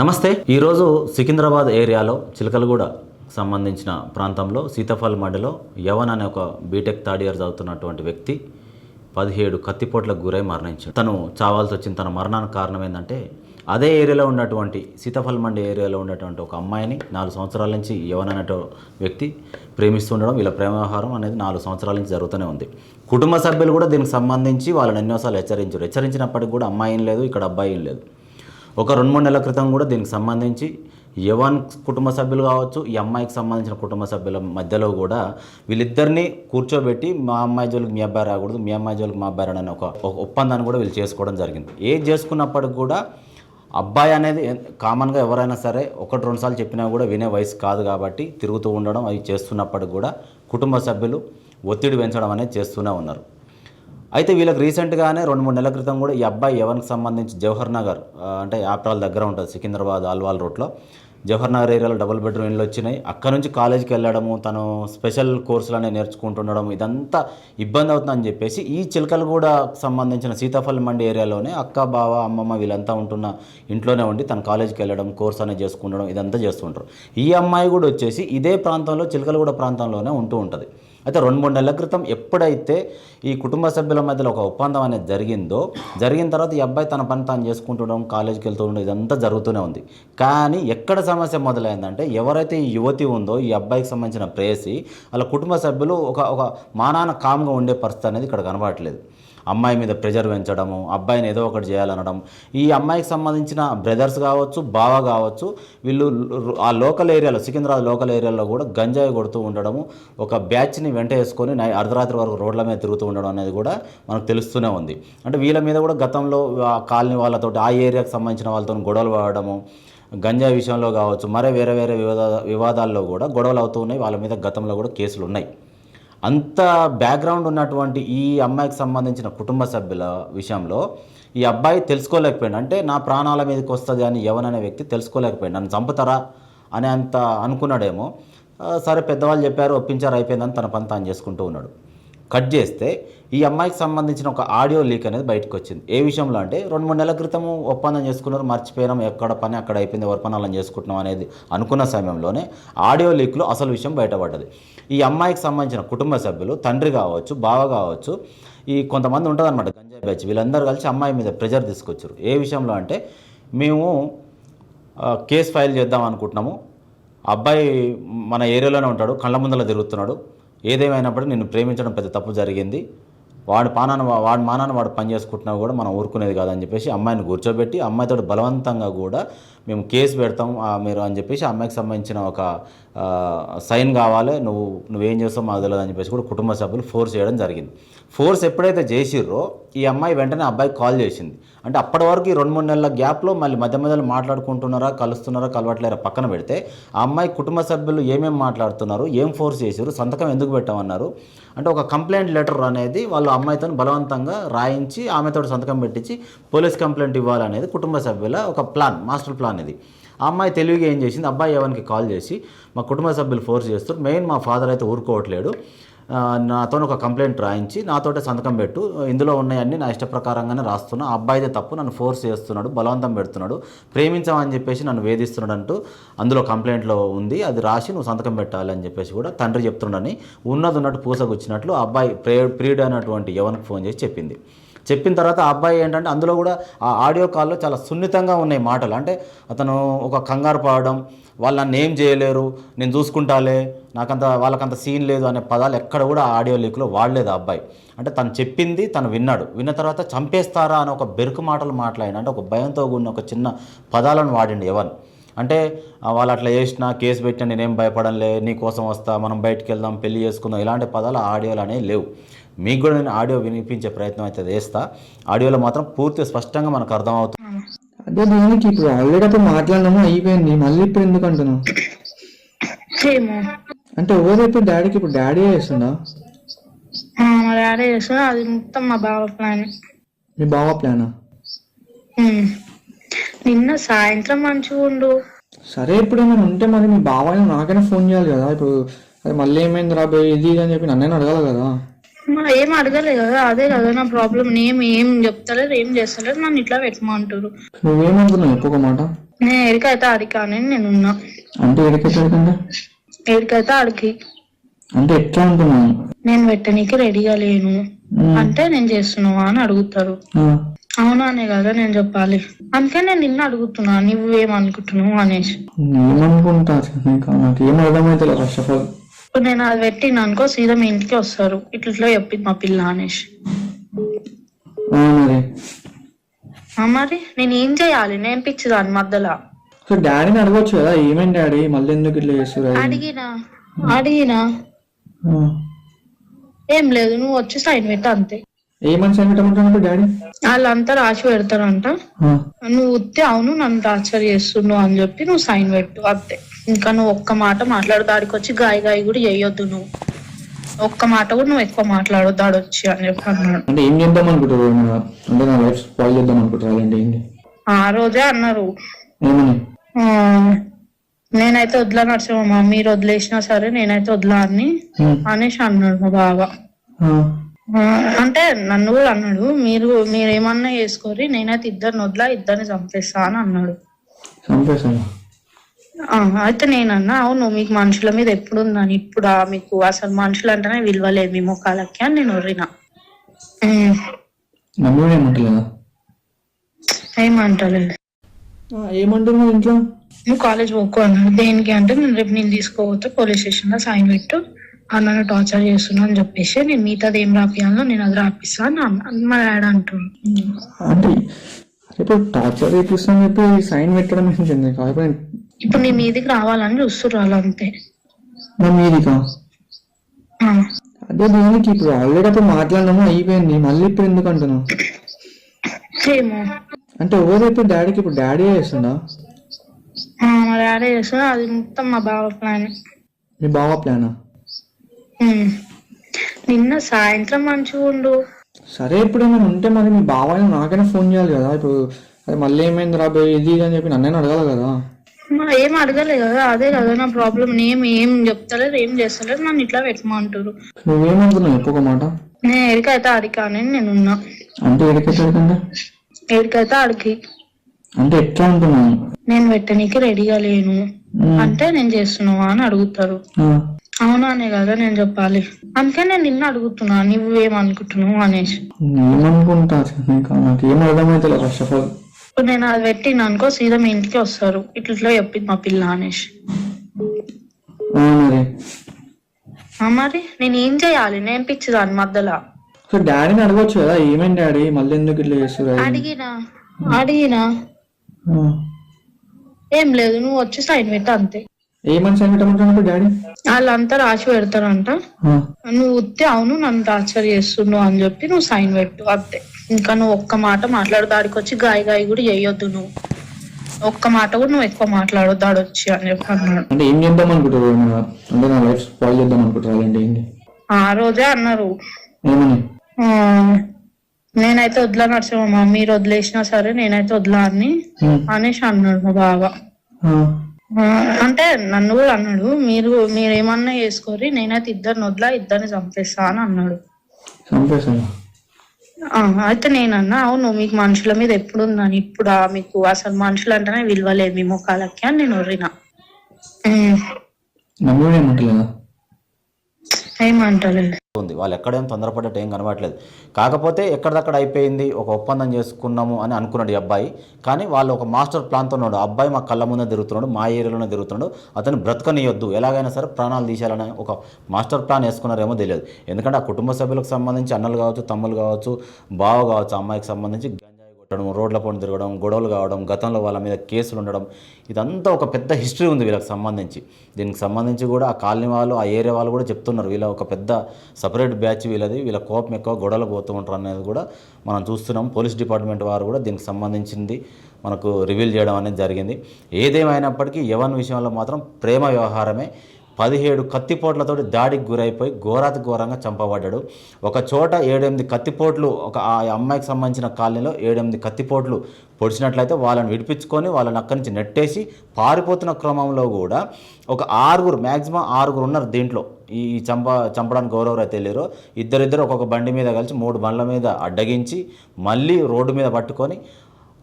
నమస్తే. ఈరోజు సికింద్రాబాద్ ఏరియాలో చిలకలగూడ సంబంధించిన ప్రాంతంలో సీతాఫల్ మండలో యవన్ అనే ఒక బీటెక్ థర్డ్ ఇయర్ చదువుతున్నటువంటి వ్యక్తి 17 కత్తిపోట్లకు గురై మరణించాడు. తను చావాల్సి వచ్చింది. తన మరణానికి కారణం ఏంటంటే అదే ఏరియాలో ఉన్నటువంటి సీతాఫల్ మండి ఏరియాలో ఉన్నటువంటి ఒక అమ్మాయిని 4 సంవత్సరాల నుంచి యవన్ అనే వ్యక్తి ప్రేమిస్తుండడం, వీళ్ళ ప్రేమ వ్యవహారం అనేది 4 సంవత్సరాల నుంచి జరుగుతూనే ఉంది. కుటుంబ సభ్యులు కూడా దీనికి సంబంధించి వాళ్ళని ఎన్నోసార్లు హెచ్చరించినప్పటికీ కూడా అమ్మాయి ఏం లేదు, ఇక్కడ అబ్బాయి ఏం లేదు. ఒక 2-3 నెలల క్రితం కూడా దీనికి సంబంధించి యవన్ కుటుంబ సభ్యులు కావచ్చు, ఈ అమ్మాయికి సంబంధించిన కుటుంబ సభ్యుల మధ్యలో కూడా వీళ్ళిద్దరిని కూర్చోబెట్టి మా అమ్మాయి జోలికి మీ అబ్బాయి రాకూడదు, మీ అమ్మాయి జోలికి మా అబ్బాయి రాని ఒక ఒప్పందాన్ని కూడా వీళ్ళు చేసుకోవడం జరిగింది. ఏది చేసుకున్నప్పటికి కూడా అబ్బాయి అనేది కామన్గా ఎవరైనా సరే 1-2 సార్లు చెప్పినా కూడా వినే వయసు కాదు కాబట్టి తిరుగుతూ ఉండడం అవి చేస్తున్నప్పటికి కూడా కుటుంబ సభ్యులు ఒత్తిడి పెంచడం అనేది చేస్తూనే ఉన్నారు. అయితే వీళ్ళకి రీసెంట్గానే 2-3 నెలల క్రితం కూడా ఈ అబ్బాయి యవన్కి సంబంధించి జవహర్ నగర్ అంటే యాప్రాల్ దగ్గర ఉంటుంది, సికింద్రాబాద్ ఆల్వాల్ రోడ్లో జవహర్ నగర్ ఏరియాలో డబుల్ బెడ్రూమ్ ఇళ్ళు వచ్చినాయి. అక్కడ నుంచి కాలేజీకి వెళ్ళడము, తను స్పెషల్ కోర్సులు అనేవి నేర్చుకుంటుండడం, ఇదంతా ఇబ్బంది అవుతుందని చెప్పేసి ఈ చిలకలగూడ సంబంధించిన సీతాఫల్ మండి ఏరియాలోనే అక్క, బావ, అమ్మమ్మ వీళ్ళంతా ఉంటున్న ఇంట్లోనే ఉండి తను కాలేజీకి వెళ్ళడం, కోర్స్ అనేది చేసుకుంటడం ఇదంతా చేస్తుంటారు. ఈ అమ్మాయి కూడా వచ్చేసి ఇదే ప్రాంతంలో చిలకలగూడ ప్రాంతంలోనే ఉంటూ ఉంటుంది. అయితే 2-3 నెలల క్రితం ఎప్పుడైతే ఈ కుటుంబ సభ్యుల మధ్యలో ఒక ఒప్పందం అనేది జరిగిన తర్వాత ఈ అబ్బాయి తన పని తాను చేసుకుంటుండడం, కాలేజీకి వెళ్తూ ఉండడం ఇదంతా జరుగుతూనే ఉంది. కానీ ఎక్కడ సమస్య మొదలైందంటే ఎవరైతే ఈ యువతి ఉందో ఈ అబ్బాయికి సంబంధించిన ప్రేయసి వాళ్ళ కుటుంబ సభ్యులు ఒక మానాన కామ్గా ఉండే పరిస్థితి అనేది ఇక్కడ కనబడట్లేదు. అమ్మాయి మీద ప్రెజర్ పెంచడము, అబ్బాయిని ఏదో ఒకటి చేయాలనడం, ఈ అమ్మాయికి సంబంధించిన బ్రదర్స్ కావచ్చు, బావ కావచ్చు, వీళ్ళు ఆ లోకల్ ఏరియాలో సికింద్రాబాద్ లోకల్ ఏరియాలో కూడా గంజాయి కొడుతూ ఉండడము, ఒక బ్యాచ్ని వెంట వేసుకొని అర్ధరాత్రి వరకు రోడ్ల మీద తిరుగుతూ ఉండడం అనేది కూడా మనకు తెలుస్తూనే ఉంది. అంటే వీళ్ళ మీద కూడా గతంలో ఆ కాలనీ వాళ్ళతో ఆ ఏరియాకి సంబంధించిన వాళ్ళతో గొడవలు పడడము, గంజాయి విషయంలో కావచ్చు, వేరే వివాదాల్లో కూడా గొడవలు అవుతూ ఉన్నాయి. వాళ్ళ మీద గతంలో కూడా కేసులు ఉన్నాయి. అంత బ్యాక్గ్రౌండ్ ఉన్నటువంటి ఈ అమ్మాయికి సంబంధించిన కుటుంబ సభ్యుల విషయంలో ఈ అబ్బాయి తెలుసుకోలేకపోయాడు. అంటే నా ప్రాణాల మీదకి వస్తుంది అని యవన్ అనే వ్యక్తి తెలుసుకోలేకపోయాడు. నన్ను చంపుతారా అని అంత అనుకున్నాడేమో. సరే పెద్దవాళ్ళు చెప్పారు, ఒప్పించారు, అయిపోయిందని తన పని తాను చేసుకుంటూ ఉన్నాడు. కట్ చేస్తే ఈ అమ్మాయికి సంబంధించిన ఒక ఆడియో లీక్ అనేది బయటకు వచ్చింది. ఏ విషయంలో అంటే 2-3 నెలల క్రితము ఒప్పందం చేసుకున్నారు, మర్చిపోయినాం, ఎక్కడ పని అక్కడ అయిపోయింది, ఎవరి పని అలా చేసుకుంటున్నాం అనేది అనుకున్న సమయంలోనే ఆడియో లీక్లో అసలు విషయం బయటపడ్డది. ఈ అమ్మాయికి సంబంధించిన కుటుంబ సభ్యులు, తండ్రి కావచ్చు, బావ కావచ్చు, ఈ కొంతమంది ఉంటుంది అనమాట గంజాయి బ్యాచ్, వీళ్ళందరూ కలిసి అమ్మాయి మీద ప్రెజర్ తీసుకొచ్చారు. ఏ విషయంలో అంటే మేము కేసు ఫైల్ చేద్దాం అనుకుంటున్నాము, అబ్బాయి మన ఏరియాలోనే ఉంటాడు, కళ్ళ ముందర తిరుగుతున్నాడు, ఏదేమైనప్పటికీ నిన్ను ప్రేమించడం పెద్ద తప్పు జరిగింది, వాడి మానాన్ని వాడు పని చేసుకుంటున్నా కూడా మనం ఊరుకునేది కాదని చెప్పేసి అమ్మాయిని కూర్చోబెట్టి అమ్మాయితో బలవంతంగా కూడా మేము కేసు పెడతాం మీరు అని చెప్పేసి అమ్మాయికి సంబంధించిన ఒక సైన్ కావాలి, నువ్వేం చేస్తావు మాకు తెలియదు అని చెప్పేసి కూడా కుటుంబ సభ్యులు ఫోర్స్ చేయడం జరిగింది. ఫోర్స్ ఎప్పుడైతే చేసిర్రో ఈ అమ్మాయి వెంటనే అబ్బాయికి కాల్ చేసింది. అంటే అప్పటి వరకు ఈ 2-3 నెలల గ్యాప్లో మళ్ళీ మధ్యలో మాట్లాడుకుంటున్నారా, కలుస్తున్నారా, కలవట్లేరా పక్కన పెడితే ఆ అమ్మాయి కుటుంబ సభ్యులు ఏమేమి మాట్లాడుతున్నారు, ఏం ఫోర్స్ చేశారు, సంతకం ఎందుకు పెట్టామన్నారు అంటే ఒక కంప్లైంట్ లెటర్ అనేది వాళ్ళు అమ్మాయితో బలవంతంగా రాయించి ఆమెతో సంతకం పెట్టించి పోలీస్ కంప్లైంట్ ఇవ్వాలనేది కుటుంబ సభ్యుల ఒక ప్లాన్, మాస్టర్ ప్లాన్ ఇది. ఆ అమ్మాయి తెలివిగా ఏం చేసింది, అబ్బాయి యవన్కి కాల్ చేసి మా కుటుంబ సభ్యులు ఫోర్స్ చేస్తారు, మెయిన్ మా ఫాదర్ అయితే ఊరుకోవట్లేడు, నాతో ఒక కంప్లైంట్ రాయించి నాతోటే సంతకం పెట్టు, ఇందులో ఉన్నాయన్నీ నా ఇష్ట ప్రకారంగానే రాస్తున్నా, అబ్బాయిదే తప్పు, నన్ను ఫోర్స్ చేస్తున్నాడు, బలవంతం పెడుతున్నాడు, ప్రేమించామని చెప్పేసి నన్ను వేధిస్తున్నాడు అంటూ అందులో కంప్లైంట్లో ఉంది, అది రాసి నువ్వు సంతకం పెట్టాలి అని చెప్పేసి కూడా తండ్రి చెప్తున్నాడని ఉన్నట్టు పూసకొచ్చినట్లు అబ్బాయి ప్రియుడు అనేటువంటి యవన్కి ఫోన్ చేసి చెప్పిన తర్వాత ఆ అబ్బాయి ఏంటంటే అందులో కూడా ఆ ఆడియో కాల్లో చాలా సున్నితంగా ఉన్నాయి మాటలు. అంటే అతను ఒక కంగారు పడడం, వాళ్ళు నన్ను ఏం చేయలేరు, నేను చూసుకుంటాలే, వాళ్ళకంత సీన్ లేదు అనే పదాలు ఎక్కడ కూడా ఆడియో లీక్లో వాడలేదు ఆ అబ్బాయి. అంటే తను చెప్పింది తను విన్న తర్వాత చంపేస్తారా అని ఒక బెరుకు మాటలు మాట్లాడిన, అంటే ఒక భయంతో కూడిన ఒక చిన్న పదాలను వాడిండు యవన్. అంటే వాళ్ళు అట్లా చేసినా కేసు పెట్టినా నేనేం భయపడంలే, నీ కోసం వస్తా, మనం బయటికి వెళ్దాం, పెళ్లి చేసుకుందాం, ఇలాంటి పదాలు ఆడియోలు అనేవి లేవు. మీకు కూడా నేను ఆడియో వినిపించే ప్రయత్నం అయితే చేస్తా. ఆడియోలో మాత్రం పూర్తిగా స్పష్టంగా మనకు అర్థమవుతుంది. అదే దీనికి ఇప్పుడు ఆల్రెడీ అప్పుడు మాట్లాడినాము, అయిపోయింది, మళ్ళీ ఇప్పుడు ఎందుకు అంటున్నావు? అంటే ఎవరు ఇప్పుడు డాడీకి, ఇప్పుడు డాడీ చేస్తుందా? మా డాడీ చేస్తా, అది మొత్తం మా బావ ప్లాన్. మీ బావ ప్లానా? నిన్న సాయంత్రం మంచిగా ఉండు. సరే ఇప్పుడు ఏమైనా ఉంటే మరి మీ బావ నాకైనా ఫోన్ చేయాలి కదా. ఇప్పుడు అది మళ్ళీ ఏమైంది రాబోయే ఇది అని చెప్పి నన్నైనా అడగాలి కదా. ఏం అడగలే కదా, అదే కదా నా ప్రాబ్లం. ఏం చెప్తలేదు, ఏం చేస్తలేదు, నన్ను ఇట్లా పెట్టమంటారు. నువ్వేమనుకున్నావు? ఒక్కొక్క మాట నేను ఏడికైతే ఆడికి అని నేనున్నా. అంటే ఎక్కడికంటే ఏడికైతే ఆడికి అంటే ఎట్లా అంటున్నాను. నేను పెట్టనీకి రెడీగా లేను అంటే నేను చేస్తున్నావా అని అడుగుతారు. అవునానే కదా నేను చెప్పాలి. అందుకే నేను నిన్ను అడుగుతున్నా నువ్వేమనుకుంటున్నావు అనేసి. ఏమనుకుంటా నాకు ఏం అర్థమైతే ఫస్ట్ ఆఫ్ ఆల్. ఇప్పుడు నేను అది పెట్టిన అనుకో సీదా మీ ఇంటికి వస్తారు, ఇట్లా చెప్పింది మా పిల్ల అనేసి. మరి మరి నేను ఏం చేయాలి? నేను పిచ్చిదాన్ని మధ్యలో. సో డాడీని అడగొచ్చు కదా, ఏమైంది డాడీ మళ్ళీ ఎందుకు ఇట్లా చేస్తారు? అడిగినా ఏం లేదు, నువ్వు వచ్చి సైన్ పెట్ట అంతే. ఏమని సైన్ పెట్టమంటున్నాడు డాడీ? వాళ్ళంతా రాసి పెడతారంట, నువ్వు ఉత్తే అవును నన్ను టార్చర్ చేస్తున్నావు అని చెప్పి నువ్వు సైన్ పెట్టు అంతే. ఇంకా నువ్వు ఒక్క మాట మాట్లాడు, దాడికి వచ్చి గాయ కూడా చేయొద్దు. నువ్వు ఒక్క మాట కూడా నువ్వు ఎక్కువ మాట్లాడు దాడొచ్చి అని చెప్పి అన్నాడు. అంటే ఏం చేద్దాం అనుకుంటారు? అంటే నా లైఫ్ స్పాయిల్ చేద్దాం అనుకుంటారు అంటే ఏంటి? ఆ రోజే అన్నారు ఏమని? నేనైతే వదిలా నడుచుకోమా, మీరు వదిలేసినా సరే నేనైతే వదిలా అని అనేసి అన్నాడు మా బావ. అంటే నన్ను కూడా అన్నాడు, మీరేమన్నా చేసుకోరి, నేనైతే ఇద్దరిని వదిలా, ఇద్దరిని చంపేస్తా అని అన్నాడు. అయితే నేనన్నా అవును మీకు మనుషుల మీద ఎప్పుడు ఉందని, ఇప్పుడు మీకు అసలు మనుషులు అంటేనే విలువలేదు మీ ముఖాలకి అని నేను ఒర్రినా. ఏమంటలేదు. ఏమంటున్నావు ఇంట్లో? నువ్వు కాలేజ్ పోకు అన్నాడు. దేనికి అంటే నేను రేపు నేను తీసుకోపోతే పోలీస్ స్టేషన్ లో సైన్ పెట్టు, అన్న టార్చర్ చేస్తున్నా అని చెప్పేసి నేను మిగతాది ఏం రాపియాలో నేను అది రాపిస్తాను మా డాడీ అంటున్నాను. అంటే ఇప్పుడు టార్చర్ చేపిస్తాను చెప్పి సైన్ పెట్టడం ఏంటండి? ఇప్పుడు నీ మీదికి రావాలని చూస్తున్నారు వాళ్ళంతే. నా మీదికా? అదే దీనికి ఇప్పుడు ఆల్రెడీ అప్పుడు మాట్లాడినాము అయిపోయింది, మళ్ళీ ఇప్పుడు ఎందుకు అంటున్నావు? ఏమో అంటే ఎవరైతే డాడీకి ఇప్పుడు డాడీ చేస్తుందా? మా డాడీ చేస్తున్నా, అది మొత్తం మా బావ ప్లాన్. మీ బావ ప్లానా? నిన్న సాయంత్రం మంచిగా ఉండు. సరే ఇప్పుడు ఏమైనా ఉంటే మరి మీ బావ నాకైనా ఫోన్ చేయాలి కదా. ఇప్పుడు అది మళ్ళీ ఏమైంది రాబోయే ఇది అని చెప్పి నన్నైనా అడగాలి కదా. ఏం అడగలేదు కదా, అదే కదా నా ప్రాబ్లం. ఏం చెప్తలేదు, ఏం చేస్తలేదు, నన్ను ఇట్లా పెట్టమంటారు. నువ్వేమనుకున్నావు ఒక్కొక్క మాట? నేను ఏడికైతే ఆడికి అని నేనున్నా. అంటే ఏడికైతే ఆడికి అంటే ఎట్లా అంటున్నాను. నేను పెట్టనీకి రెడీగా లేను అంటే నేను చేస్తున్నావా అని అడుగుతారు. అవునానే కదా నేను చెప్పాలి. అందుకే నేను నిన్ను అడుగుతున్నా నువ్వేమనుకుంటున్నావు అనేసి. ఏమనుకుంటా నాకు ఏం అర్థమైతే ఫస్ట్ ఆఫ్ ఆల్. ఇప్పుడు నేను అది పెట్టిన అనుకో సీదా మీ ఇంటికి వస్తారు, ఇట్లా చెప్పింది మా పిల్ల అనేసి. మరి నేను ఏం చేయాలి? నేను పిచ్చిదాన్ని మధ్యలో. డాడీని అడగొచ్చు కదా, ఏమైంది డాడీ మళ్ళీ ఎందుకు ఇట్లా చేస్తారు? అడిగినా ఏం లేదు, నువ్వు వచ్చి సైన్ పెట్ట అంతే. ఏమని సైన్ పెట్టమంటున్నాడు డాడీ? వాళ్ళంతా రాసి పెడతారంట, నువ్వు ఉత్తే అవును నన్ను టార్చర్ చేస్తున్నావు అని చెప్పి నువ్వు సైన్ పెట్టు అంతే. ఇంకా నువ్వు ఒక్క మాట మాట్లాడు, దాడికి వచ్చి గాయ కూడా చేయొద్దు. నువ్వు ఒక్క మాట కూడా నువ్వు ఎక్కువ మాట్లాడు దాడొచ్చి అని చెప్పి అన్నాడు. అంటే ఏం చేద్దాం అనుకుంటారు? అంటే నా లైఫ్ స్పాయిల్ చేద్దాం అనుకుంటారు అంటే ఏంటి? ఆ రోజే అన్నారు ఏమని? నేనైతే వదిలా నడుచుకోమా, మీరు వదిలేసినా సరే నేనైతే వదిలా అని అనేసి అన్నాడు మా బావ. అంటే నన్ను కూడా అన్నాడు, మీరేమన్నా చేసుకోరి, నేనైతే ఇద్దరిని వదిలా, ఇద్దరిని చంపేస్తా అని అన్నాడు. అయితే నేనన్నా అవును మీకు మనుషుల మీద ఎప్పుడు ఉందని, ఇప్పుడు మీకు అసలు మనుషులు అంటేనే విలువలేదు మీ ముఖాలకి అని నేను ఒర్రినా. ఏమంటలేదు. ఉంది వాళ్ళు ఎక్కడేం తొందరపడ్డట్టు ఏం కనబడలేదు. కాకపోతే ఎక్కడిదక్కడ అయిపోయింది, ఒక ఒప్పందం చేసుకున్నాము అని అనుకున్నాడు ఈ అబ్బాయి. కానీ వాళ్ళు ఒక మాస్టర్ ప్లాన్తో ఉన్నాడు. అబ్బాయి మా కళ్ళ ముందే తిరుగుతున్నాడు, మా ఏరియాలోనే తిరుగుతున్నాడు, అతను బ్రతకనియొద్దు, ఎలాగైనా సరే ప్రాణాలు తీసేయాలని ఒక మాస్టర్ ప్లాన్ వేసుకున్నారేమో తెలియదు. ఎందుకంటే ఆ కుటుంబ సభ్యులకు సంబంధించి అన్నలు కావచ్చు, తమ్ములు కావచ్చు, బావ కావచ్చు, అమ్మాయికి సంబంధించి కొట్టడం, రోడ్ల పొండి తిరగడం, గొడవలు కావడం, గతంలో వాళ్ళ మీద కేసులు ఉండడం, ఇదంతా ఒక పెద్ద హిస్టరీ ఉంది వీళ్ళకి సంబంధించి. దీనికి సంబంధించి కూడా ఆ కాలనీ వాళ్ళు, ఆ ఏరియా వాళ్ళు కూడా చెప్తున్నారు, వీళ్ళ ఒక పెద్ద సపరేట్ బ్యాచ్ వీళ్ళది, వీళ్ళ కోపం ఎక్కువ, గొడవలు పోతూ ఉంటారు అనేది కూడా మనం చూస్తున్నాం. పోలీస్ డిపార్ట్మెంట్ వారు కూడా దీనికి సంబంధించింది మనకు రివీల్ చేయడం అనేది జరిగింది. ఏదేమైనప్పటికీ యవన్ విషయంలో మాత్రం ప్రేమ వ్యవహారమే. 17 కత్తిపోట్లతోటి దాడికి గురైపోయి ఘోరాతి ఘోరంగా చంపబడ్డాడు. ఒక చోట 7-8 కత్తిపోట్లు, ఆ అమ్మాయికి సంబంధించిన కాలనీలో 7-8 కత్తిపోట్లు పొడిచినట్లయితే వాళ్ళని విడిపించుకొని వాళ్ళని అక్కడి నుంచి నెట్టేసి పారిపోతున్న క్రమంలో కూడా ఒక 6 మ్యాక్సిమం 6 ఉన్నారు దీంట్లో. ఈ చంపడానికి ఎవరెవరైతే తెలియరో ఇద్దరిద్దరు ఒక్కొక్క బండి మీద కలిసి 3 బండ్ల మీద అడ్డగించి మళ్ళీ రోడ్డు మీద పట్టుకొని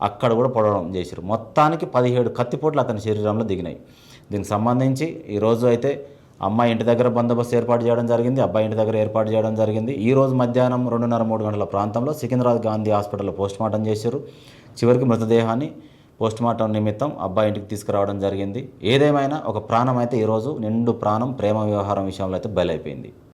అక్కడ కూడా పొడవడం చేశారు. మొత్తానికి 17 కత్తిపోట్లు అతని శరీరంలో దిగినాయి. దీనికి సంబంధించి ఈరోజు అయితే అమ్మాయి ఇంటి దగ్గర బందోబస్తు ఏర్పాటు చేయడం జరిగింది, అబ్బాయి ఇంటి దగ్గర ఏర్పాటు చేయడం జరిగింది. ఈరోజు మధ్యాహ్నం 2:30-3 గంటల ప్రాంతంలో సికింద్రాబాద్ గాంధీ హాస్పిటల్లో పోస్ట్మార్టం చేశారు. చివరికి మృతదేహాన్ని పోస్ట్మార్టం నిమిత్తం అబ్బాయి ఇంటికి తీసుకురావడం జరిగింది. ఏదేమైనా ఒక ప్రాణం అయితే ఈరోజు నిండు ప్రాణం ప్రేమ వ్యవహారం విషయంలో అయితే బలైపోయింది.